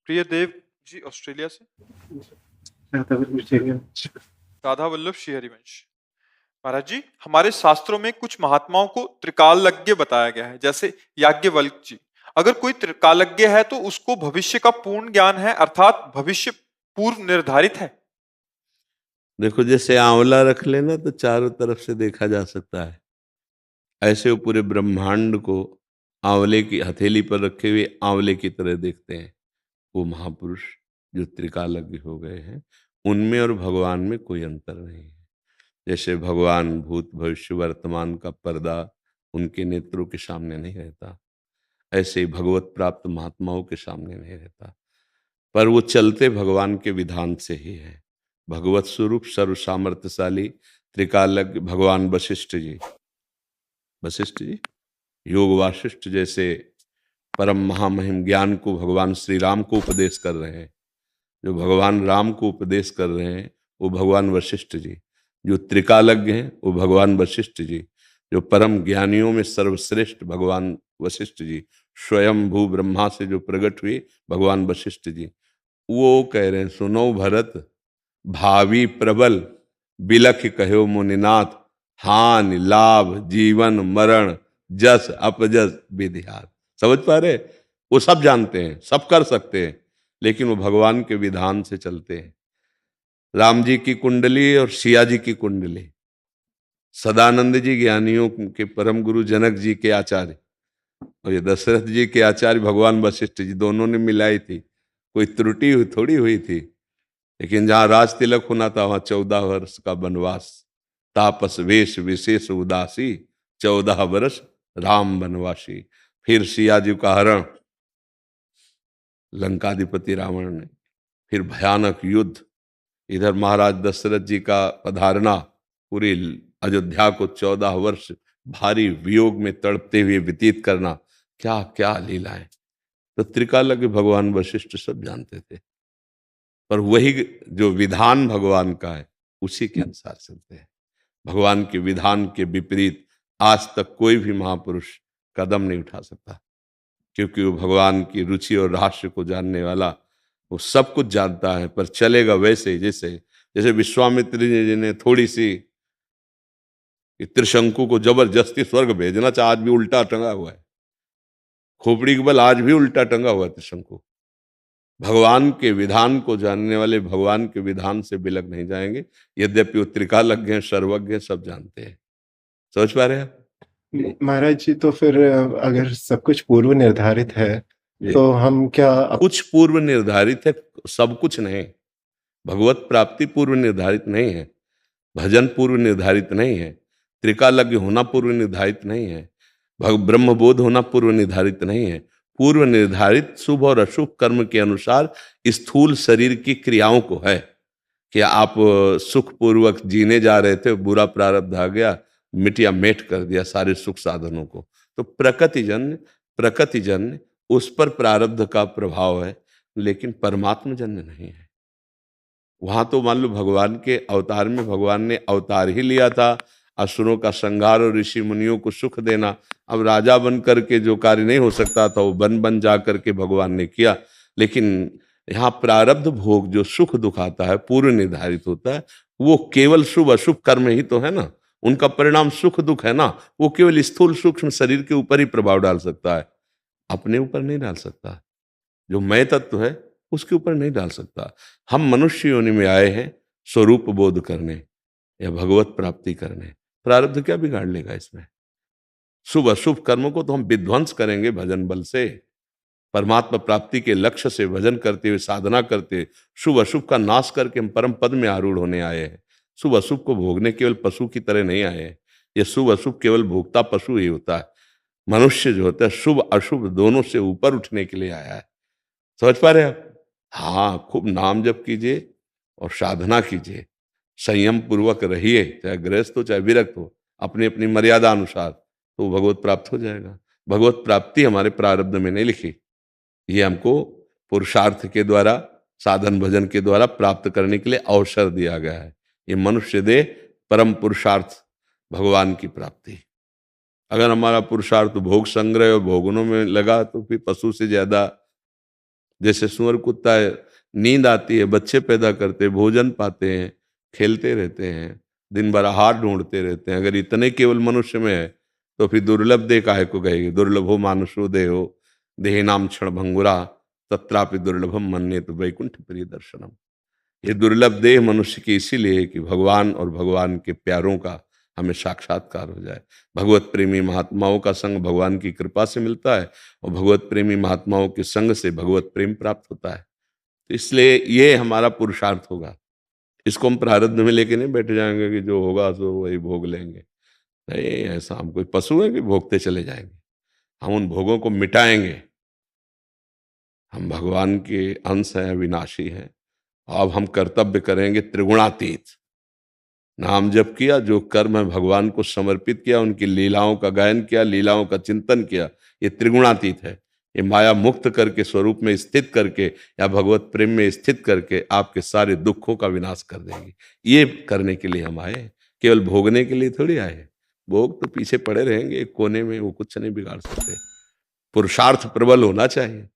प्रियदेव जी Australia से। राधा वल्लभ श्री हरिवंश। महाराज जी, हमारे शास्त्रों में कुछ महात्माओं को त्रिकालज्ञ बताया गया है, जैसे याज्ञवल्क्य जी। अगर कोई त्रिकालज्ञ है तो उसको भविष्य का पूर्ण ज्ञान है, अर्थात भविष्य पूर्व निर्धारित है। देखो, जैसे आंवला रख लेना तो चारों तरफ से देखा जा सकता है, ऐसे वो पूरे ब्रह्मांड को आंवले की हथेली पर रखे हुए आंवले की तरह देखते हैं। वो महापुरुष जो त्रिकालज्ञ हो गए हैं, उनमें और भगवान में कोई अंतर नहीं है। जैसे भगवान भूत भविष्य वर्तमान का पर्दा उनके नेत्रों के सामने नहीं रहता, ऐसे ही भगवत प्राप्त महात्माओं के सामने नहीं रहता, पर वो चलते भगवान के विधान से ही है। भगवत स्वरूप सर्व सामर्थ्यशाली त्रिकालज्ञ भगवान वशिष्ठ जी योग वासिष्ठ जैसे परम महामहिम ज्ञान को भगवान श्री राम को उपदेश कर रहे हैं। जो भगवान राम को उपदेश कर रहे हैं वो भगवान वशिष्ठ जी। जो त्रिकालज्ञ हैं वो भगवान वशिष्ठ जी। जो परम ज्ञानियों में सर्वश्रेष्ठ भगवान वशिष्ठ जी, स्वयं भू ब्रह्मा से जो प्रकट हुए भगवान वशिष्ठ जी, वो कह रहे हैं, सुनो भरत भावी प्रबल बिलख कहो मुनिनाथ, हानि लाभ जीवन मरण जस अपजस विधिहार। समझ पा रहे? वो सब जानते हैं, सब कर सकते हैं, लेकिन वो भगवान के विधान से चलते हैं। राम जी की कुंडली और सिया जी की कुंडली, सदानंद जी ज्ञानियों के परम गुरु जनक जी के आचार्य और ये दशरथ जी के आचार्य भगवान वशिष्ठ जी, दोनों ने मिलाई थी। कोई त्रुटि थोड़ी हुई थी। लेकिन जहां राज तिलक होना था वहां 14 वर्ष का वनवास, तापस वेश विशेष उदासी, 14 वर्ष राम वनवासी। फिर सिया जी का हरण लंकाधिपति रावण ने, फिर भयानक युद्ध, इधर महाराज दशरथ जी का पधारना, पूरी अयोध्या को 14 वर्ष भारी वियोग में तड़पते हुए व्यतीत करना, क्या क्या लीलाएं। तो त्रिकालज्ञ भगवान वशिष्ठ सब जानते थे, पर वही जो विधान भगवान का है उसी के अनुसार चलते हैं। भगवान के विधान के विपरीत आज तक कोई भी महापुरुष कदम नहीं उठा सकता, क्योंकि वो भगवान की रुचि और रहस्य को जानने वाला, वो सब कुछ जानता है, पर चलेगा वैसे जैसे जैसे विश्वामित्र जी ने थोड़ी सी त्रिशंकु को जबरदस्ती स्वर्ग भेजना चाहे, आज भी उल्टा टंगा हुआ है। खोपड़ी के बल आज भी उल्टा टंगा हुआ है त्रिशंकु। भगवान के विधान को जानने वाले भगवान के विधान से बिलक नहीं जाएंगे, यद्यपि वो त्रिकालज्ञ हैं, सर्वज्ञ हैं, सब जानते हैं। समझ पा रहे हैं आप? महाराज जी, तो फिर अगर सब कुछ पूर्व निर्धारित है तो हम क्या कुछ पूर्व निर्धारित है, सब कुछ नहीं। भगवत प्राप्ति पूर्व निर्धारित नहीं है, भजन पूर्व निर्धारित नहीं है, त्रिकालज्ञ होना पूर्व निर्धारित नहीं है, ब्रह्मबोध होना पूर्व निर्धारित नहीं है। पूर्व निर्धारित शुभ और अशुभ कर्म के अनुसार स्थूल शरीर की क्रियाओं को है कि आप सुखपूर्वक जीने जा रहे थे, बुरा प्रारब्ध आ गया, मिटिया मेट कर दिया सारे सुख साधनों को। तो प्रकृतिजन्य उस पर प्रारब्ध का प्रभाव है, लेकिन परमात्म जन्य नहीं है। वहां तो मान लो भगवान के अवतार में भगवान ने अवतार ही लिया था असुरों का संहार और ऋषि मुनियों को सुख देना। अब राजा बन करके जो कार्य नहीं हो सकता था वो बन बन जा करके भगवान ने किया। लेकिन यहाँ प्रारब्ध भोग जो सुख दुख आता है पूर्व निर्धारित होता है, वो केवल शुभ अशुभ कर्म ही तो है ना, उनका परिणाम सुख दुख है ना। वो केवल स्थूल सूक्ष्म शरीर के ऊपर ही प्रभाव डाल सकता है, अपने ऊपर नहीं डाल सकता। जो मैं तत्व है उसके ऊपर नहीं डाल सकता। हम मनुष्य योनि में आए हैं स्वरूप बोध करने या भगवत प्राप्ति करने, प्रारब्ध क्या बिगाड़ लेगा इसमें? शुभ अशुभ कर्मों को तो हम विध्वंस करेंगे भजन बल से, परमात्मा प्राप्ति के लक्ष्य से भजन करते हुए साधना करते, शुभ अशुभ का नाश करके हम परम पद में आरूढ़ होने आए हैं। शुभ अशुभ को भोगने केवल पशु की तरह नहीं आए हैं। ये शुभ अशुभ केवल भोगता पशु ही होता है। मनुष्य जो होता है शुभ अशुभ दोनों से ऊपर उठने के लिए आया है। समझ पा रहे हैं आप? हाँ, खूब नाम जप कीजिए और साधना कीजिए, संयम पूर्वक रहिए, चाहे गृहस्थ हो चाहे विरक्त हो, अपनी अपनी मर्यादा अनुसार, तो भगवत प्राप्त हो जाएगा। भगवत प्राप्ति हमारे प्रारब्ध में नहीं लिखी, ये हमको पुरुषार्थ के द्वारा साधन भजन के द्वारा प्राप्त करने के लिए अवसर दिया गया है। ये मनुष्य दे परम पुरुषार्थ भगवान की प्राप्ति। अगर हमारा पुरुषार्थ भोग संग्रह और भोगनों में लगा तो फिर पशु से ज्यादा जैसे सुअर कुत्ता है, नींद आती है, बच्चे पैदा करते, भोजन पाते हैं, खेलते रहते हैं, दिन भर आहार ढूंढते रहते हैं। अगर इतने केवल मनुष्य में है तो फिर दुर्लभ देह काहे को कहेगी? दुर्लभो मानुषो देहो देहिनाम क्षण भंगुरा तत्रापि दुर्लभम मन्ये तो वैकुंठ प्रिय दर्शनम। ये दुर्लभ देह मनुष्य की इसीलिए है कि भगवान और भगवान के प्यारों का हमें साक्षात्कार हो जाए। भगवत प्रेमी महात्माओं का संग भगवान की कृपा से मिलता है और भगवत प्रेमी महात्माओं के संग से भगवत प्रेम प्राप्त होता है। तो इसलिए ये हमारा पुरुषार्थ होगा। इसको हम प्रारब्ध में लेके नहीं बैठ जाएंगे कि जो होगा सो वही भोग लेंगे। नहीं, ऐसा हम कोई पशु है कि भोगते चले जाएंगे। हम उन भोगों को मिटाएंगे। हम भगवान के अंश हैं, अविनाशी हैं। अब हम कर्तव्य करेंगे त्रिगुणातीत। नाम जप किया, जो कर्म है भगवान को समर्पित किया, उनकी लीलाओं का गायन किया, लीलाओं का चिंतन किया, ये त्रिगुणातीत है। ये माया मुक्त करके स्वरूप में स्थित करके या भगवत प्रेम में स्थित करके आपके सारे दुखों का विनाश कर देंगी। ये करने के लिए हम आए, केवल भोगने के लिए थोड़ी आए। भोग तो पीछे पड़े रहेंगे एक कोने में, वो कुछ नहीं बिगाड़ सकते। पुरुषार्थ प्रबल होना चाहिए।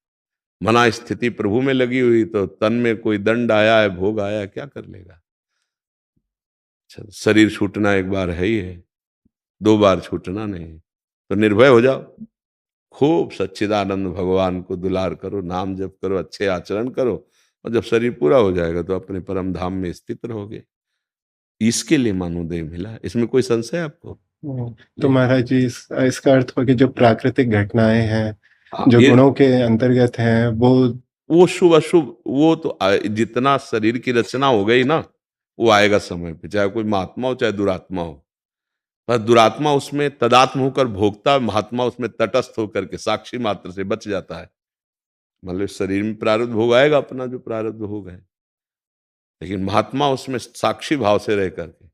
मना स्थिति प्रभु में लगी हुई तो तन में कोई दंड आया है, भोग आया है, क्या कर लेगा? शरीर छूटना एक बार है ही है, 2 बार छूटना नहीं। तो निर्भय हो जाओ, खूब सच्चिदानंद भगवान को दुलार करो, नाम जप करो, अच्छे आचरण करो, और जब शरीर पूरा हो जाएगा तो अपने परम धाम में स्थित रहोगे। इसके लिए मानवदेह मिला, इसमें कोई संशय है आपको? तो महाराज जी इसका अर्थ हो कि जो प्राकृतिक घटनाएं हैं, हाँ, जो गुणों के अंतर्गत हैं, वो शुभ अशुभ वो तो जितना शरीर की रचना हो गई ना, वो आएगा समय पे, चाहे कोई महात्मा हो चाहे दुरात्मा हो। पर दुरात्मा उसमें तदात्म होकर भोगता, महात्मा उसमें तटस्थ होकर के साक्षी मात्र से बच जाता है। मतलब शरीर में प्रारब्ध भोग आएगा अपना, जो प्रारब्ध भोग है, लेकिन महात्मा उसमें साक्षी भाव से रह करके,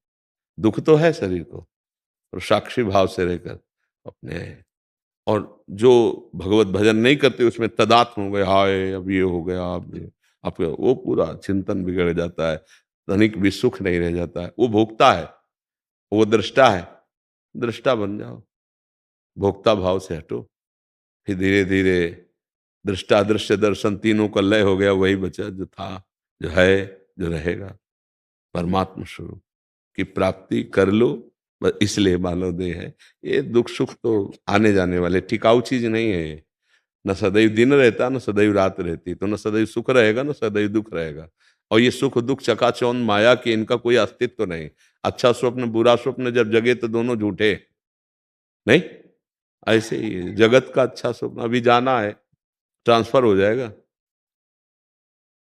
दुख तो है शरीर को, और साक्षी भाव से रहकर अपने, और जो भगवत भजन नहीं करते उसमें तदात्म हो गए, हाय अब ये हो गया, अब वो पूरा चिंतन बिगड़ जाता है, धनिक भी सुख नहीं रह जाता है। वो भोगता है, वो दृष्टा है, दृष्टा बन जाओ, भोक्ता भाव से हटो, फिर धीरे धीरे दृष्टा दृश्य दर्शन तीनों का लय हो गया, वही बचा जो था, जो है, जो रहेगा, परमात्मा स्वरूप की प्राप्ति कर लो। बस इसलिए मानव देह है। ये दुख सुख तो आने जाने वाले, टिकाऊ चीज नहीं है ये। न सदैव दिन रहता, न सदैव रात रहती, तो न सदैव सुख रहेगा, न सदैव दुख रहेगा। और ये सुख दुख चकाचौंध माया की, इनका कोई अस्तित्व तो नहीं। अच्छा स्वप्न बुरा स्वप्न जब जगे तो दोनों झूठे नहीं। ऐसे ही है, जगत का अच्छा स्वप्न अभी जाना है, ट्रांसफर हो जाएगा,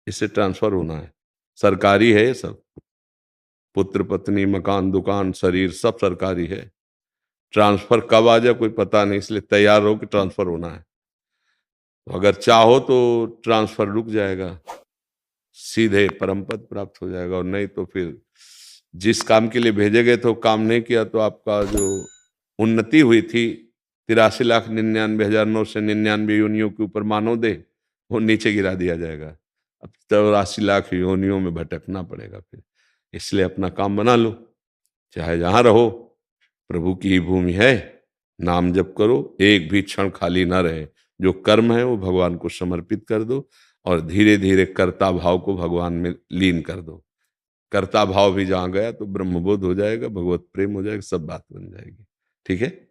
इससे ट्रांसफर होना है। सरकारी है ये सब, पुत्र पत्नी मकान दुकान शरीर सब सरकारी है। ट्रांसफर कब आ जाए कोई पता नहीं, इसलिए तैयार हो कि ट्रांसफर होना है। तो अगर चाहो तो ट्रांसफर रुक जाएगा, सीधे परम पद प्राप्त हो जाएगा, और नहीं तो फिर जिस काम के लिए भेजे गए थे वो काम नहीं किया तो आपका जो उन्नति हुई थी 83,99,999 योनियों के ऊपर मानव दे, वो नीचे गिरा दिया जाएगा। अब 84 लाख योनियों में भटकना पड़ेगा फिर। इसलिए अपना काम बना लो, चाहे जहां रहो, प्रभु की ही भूमि है, नाम जप करो, एक भी क्षण खाली ना रहे। जो कर्म है वो भगवान को समर्पित कर दो, और धीरे धीरे कर्ता भाव को भगवान में लीन कर दो। कर्ता भाव भी जहां गया तो ब्रह्मबोध हो जाएगा, भगवत प्रेम हो जाएगा, सब बात बन जाएगी। ठीक है।